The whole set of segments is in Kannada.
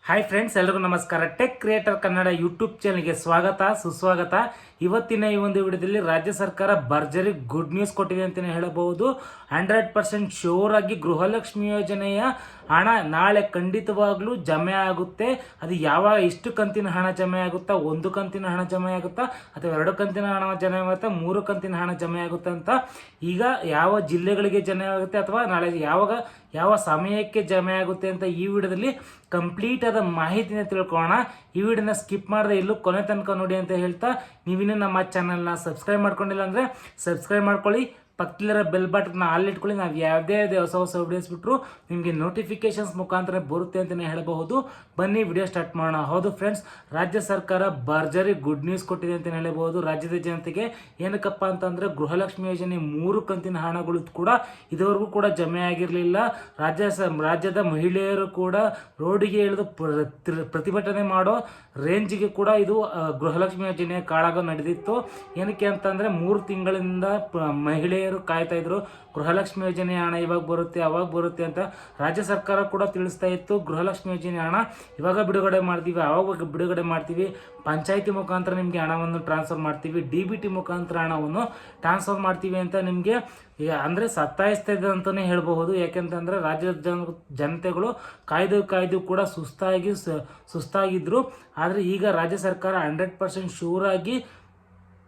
ಹಾಯ್ ಫ್ರೆಂಡ್ಸ್, ಎಲ್ರಿಗೂ ನಮಸ್ಕಾರ. ಟೆಕ್ ಕ್ರಿಯೇಟರ್ ಕನ್ನಡ ಯೂಟ್ಯೂಬ್ ಚಾನಲ್ಗೆ ಸ್ವಾಗತ, ಸುಸ್ವಾಗತ. ಇವತ್ತಿನ ಈ ಒಂದು ವಿಡಿಯೋದಲ್ಲಿ ರಾಜ್ಯ ಸರ್ಕಾರ ಭರ್ಜರಿ ಗುಡ್ ನ್ಯೂಸ್ ಕೊಟ್ಟಿದೆ ಅಂತಲೇ ಹೇಳಬಹುದು. 100% ಶೋರ್ ಆಗಿ ಗೃಹಲಕ್ಷ್ಮಿ ಯೋಜನೆಯ ಹಣ ನಾಳೆ ಖಂಡಿತವಾಗ್ಲೂ ಜಮೆ ಆಗುತ್ತೆ. ಅದು ಎಷ್ಟು ಕಂತಿನ ಹಣ ಜಮೆ ಆಗುತ್ತಾ, 1 ಕಂತಿನ ಹಣ ಜಮೆ ಆಗುತ್ತಾ, ಅಥವಾ 2 ಕಂತಿನ ಹಣ ಜಮೆ ಆಗುತ್ತಾ, 3 ಕಂತಿನ ಹಣ ಜಮೆ ಆಗುತ್ತೆ ಅಂತ ಈಗ ಯಾವ ಜಿಲ್ಲೆಗಳಿಗೆ ಜಮೆ ಆಗುತ್ತೆ ಅಥವಾ ನಾಳೆ ಯಾವ ಸಮಯಕ್ಕೆ ಜಮೆ ಆಗುತ್ತೆ ಅಂತ ಈ ವಿಡಿಯೋದಲ್ಲಿ ಕಂಪ್ಲೀಟ್ ಆದ ಮಾಹಿತಿನ ತಿಳ್ಕೊಳ್ಳೋಣ. ಈ ವಿಡಿಯೋನ ಸ್ಕಿಪ್ ಮಾಡದೆ ಇಲ್ಲೂ ಕೊನೆ ತನಕ ನೋಡಿ ಅಂತ ಹೇಳ್ತಾ, ನೀವಿನ್ನೂ ನಮ್ಮ ಚಾನಲ್ನ ಸಬ್ಸ್ಕ್ರೈಬ್ ಮಾಡ್ಕೊಂಡಿಲ್ಲ ಅಂದರೆ ಸಬ್ಸ್ಕ್ರೈಬ್ ಮಾಡ್ಕೊಳ್ಳಿ. ಪಕ್ಕದಲ್ಲಿರೋ ಬೆಲ್ ಬಟನ್ನ ಆಲ್ ಇಟ್ಕೊಳ್ಳಿ. ನಾವು ಯಾವುದೇ ಹೊಸ ವಿಡಿಯೋಸ್ ಬಿಟ್ಟರು ನಿಮಗೆ ನೋಟಿಫಿಕೇಶನ್ಸ್ ಮುಖಾಂತರ ಬರುತ್ತೆ ಅಂತಲೇ ಹೇಳಬಹುದು. ಬನ್ನಿ ವಿಡಿಯೋ ಸ್ಟಾರ್ಟ್ ಮಾಡೋಣ. ಹೌದು ಫ್ರೆಂಡ್ಸ್, ರಾಜ್ಯ ಸರ್ಕಾರ ಭರ್ಜರಿ ಗುಡ್ ನ್ಯೂಸ್ ಕೊಟ್ಟಿದೆ ಅಂತಲೇ ಹೇಳಬಹುದು ರಾಜ್ಯದ ಜನತೆಗೆ. ಏನಕ್ಕಪ್ಪ ಅಂತಂದರೆ, ಗೃಹಲಕ್ಷ್ಮಿ ಯೋಜನೆ 3 ಕಂತಿನ ಹಣಗಳು ಕೂಡ ಇದುವರೆಗೂ ಕೂಡ ಜಮೆ ಆಗಿರಲಿಲ್ಲ. ರಾಜ್ಯದ ಮಹಿಳೆಯರು ಕೂಡ ರೋಡಿಗೆ ಇಳಿದು ಪ್ರತಿಭಟನೆ ಮಾಡೋ ರೇಂಜಿಗೆ ಕೂಡ ಇದು ಗೃಹಲಕ್ಷ್ಮಿ ಯೋಜನೆಯ ಕಾಳಗ ನಡೆದಿತ್ತು. ಏನಕ್ಕೆ ಅಂತಂದರೆ, 3 ತಿಂಗಳಿಂದ ಮಹಿಳೆಯರು ಕಾಯ್ತಾ ಇದ್ರು. ಗೃಹಲಕ್ಷ್ಮಿ ಯೋಜನೆ ಹಣ ಇವಾಗ ಬರುತ್ತೆ, ಅವಾಗ ಬರುತ್ತೆ ಅಂತ ರಾಜ್ಯ ಸರ್ಕಾರ ಕೂಡ ತಿಳಿಸ್ತಾ ಇತ್ತು. ಗೃಹಲಕ್ಷ್ಮಿ ಯೋಜನೆ ಹಣ ಇವಾಗ ಬಿಡುಗಡೆ ಮಾಡ್ತೀವಿ, ಅವಾಗ ಬಿಡುಗಡೆ ಮಾಡ್ತೀವಿ, ಪಂಚಾಯಿತಿ ಮುಖಾಂತರ ನಿಮಗೆ ಹಣವನ್ನು ಟ್ರಾನ್ಸ್ಫರ್ ಮಾಡ್ತೀವಿ, DBT ಮುಖಾಂತರ ಹಣವನ್ನು ಟ್ರಾನ್ಸ್ಫರ್ ಮಾಡ್ತೀವಿ ಅಂತ ನಿಮಗೆ ಅಂದರೆ ಸತ್ತಾಯಿಸ್ತಾ ಇದೆ ಅಂತಲೇ ಹೇಳಬಹುದು. ಯಾಕೆಂತಂದರೆ ರಾಜ್ಯದ ಜನತೆಗಳು ಕಾಯ್ದು ಕೂಡ ಸುಸ್ತಾಗಿದ್ರು. ಆದರೆ ಈಗ ರಾಜ್ಯ ಸರ್ಕಾರ 100% ಶೂರ್ ಆಗಿ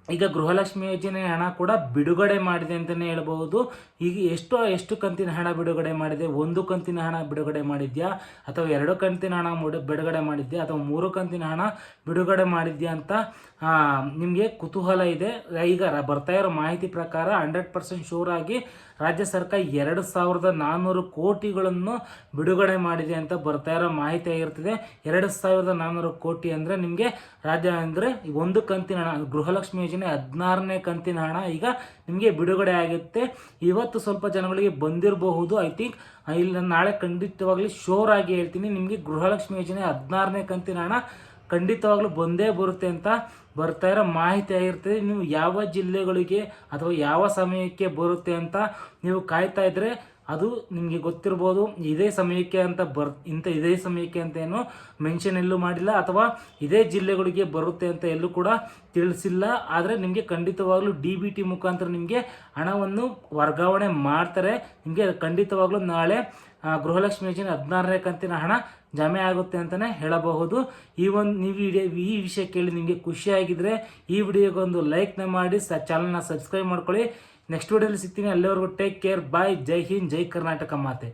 ಈಗ ಗೃಹಲಕ್ಷ್ಮಿ ಯೋಜನೆ ಹಣ ಕೂಡ ಬಿಡುಗಡೆ ಮಾಡಿದೆ ಅಂತಲೇ ಹೇಳ್ಬಹುದು. ಈಗ ಎಷ್ಟು ಕಂತಿನ ಹಣ ಬಿಡುಗಡೆ ಮಾಡಿದೆ, 1 ಕಂತಿನ ಹಣ ಬಿಡುಗಡೆ ಮಾಡಿದ್ಯಾ, ಅಥವಾ 2 ಕಂತಿನ ಹಣ ಬಿಡುಗಡೆ ಮಾಡಿದ್ಯಾ, ಅಥವಾ 3 ಕಂತಿನ ಹಣ ಬಿಡುಗಡೆ ಮಾಡಿದ್ಯಾ ಅಂತ ನಿಮಗೆ ಕುತೂಹಲ ಇದೆ. ಈಗ ಬರ್ತಾ ಇರೋ ಮಾಹಿತಿ ಪ್ರಕಾರ 100% ಶೂರ್ ಆಗಿ ರಾಜ್ಯ ಸರ್ಕಾರ 2400 ಕೋಟಿಗಳನ್ನು ಬಿಡುಗಡೆ ಮಾಡಿದೆ ಅಂತ ಬರ್ತಾ ಇರೋ ಮಾಹಿತಿ ಆಗಿರ್ತದೆ. 2400 ಕೋಟಿ ಅಂದರೆ ನಿಮಗೆ ರಾಜ್ಯ ಅಂದರೆ 1 ಕಂತಿನ ಹಣ, ಗೃಹಲಕ್ಷ್ಮಿ ಯೋಜನೆ 16ನೇ ಕಂತಿನ ಹಣ ಈಗ ನಿಮಗೆ ಬಿಡುಗಡೆ ಆಗುತ್ತೆ. ಇವತ್ತು ಸ್ವಲ್ಪ ಜನಗಳಿಗೆ ಬಂದಿರಬಹುದು, ಐ ಥಿಂಕ್. ಇಲ್ಲ ನಾಳೆ ಖಂಡಿತವಾಗ್ಲಿ ಶೋರ್ ಆಗಿ ಹೇಳ್ತೀನಿ, ನಿಮಗೆ ಗೃಹಲಕ್ಷ್ಮಿ ಯೋಜನೆ 16ನೇ ಕಂತಿನ ಹಣ ಖಂಡಿತವಾಗ್ಲೂ ಬಂದೇ ಬರುತ್ತೆ ಅಂತ ಬರ್ತಾ ಇರೋ ಮಾಹಿತಿ ಆಗಿರ್ತದೆ. ನೀವು ಯಾವ ಜಿಲ್ಲೆಗಳಿಗೆ ಅಥವಾ ಯಾವ ಸಮಯಕ್ಕೆ ಬರುತ್ತೆ ಅಂತ ನೀವು ಕಾಯ್ತಾ ಇದ್ರೆ ಅದು ನಿಮಗೆ ಗೊತ್ತಿರ್ಬೋದು. ಇದೇ ಸಮಯಕ್ಕೆ ಅಂತ ಇದೇ ಸಮಯಕ್ಕೆ ಅಂತ ಏನು ಮೆನ್ಷನ್ ಎಲ್ಲೂ ಮಾಡಿಲ್ಲ, ಅಥವಾ ಇದೇ ಜಿಲ್ಲೆಗಳಿಗೆ ಬರುತ್ತೆ ಅಂತ ಎಲ್ಲೂ ಕೂಡ ತಿಳಿಸಿಲ್ಲ. ಆದರೆ ನಿಮಗೆ ಖಂಡಿತವಾಗ್ಲೂ DBT ಮುಖಾಂತರ ನಿಮಗೆ ಹಣವನ್ನು ವರ್ಗಾವಣೆ ಮಾಡ್ತಾರೆ. ನಿಮಗೆ ಖಂಡಿತವಾಗ್ಲೂ ನಾಳೆ ಗೃಹಲಕ್ಷ್ಮಿ ಯೋಜನೆ 16ನೇ ಕಂತಿನ ಹಣ ಜಮೆ ಆಗುತ್ತೆ ಅಂತಲೇ ಹೇಳಬಹುದು. ಈ ವಿಷಯ ಕೇಳಿ ನಿಮಗೆ ಖುಷಿಯಾಗಿದ್ದರೆ ಈ ವಿಡಿಯೋಗೊಂದು ಲೈಕ್ನ ಮಾಡಿ, ಚಾನಲ್ನ ಸಬ್ಸ್ಕ್ರೈಬ್ ಮಾಡ್ಕೊಳ್ಳಿ. ನೆಕ್ಸ್ಟ್ ವಿಡಿಯೋದಲ್ಲಿ ಸಿಗ್ತೀನಿ. ಅಲ್ಲಿವರೆಗೂ ಟೇಕ್ ಕೇರ್, ಬಾಯ್. ಜೈ ಹಿಂದ್, ಜೈ ಕರ್ನಾಟಕ ಮಾತೆ.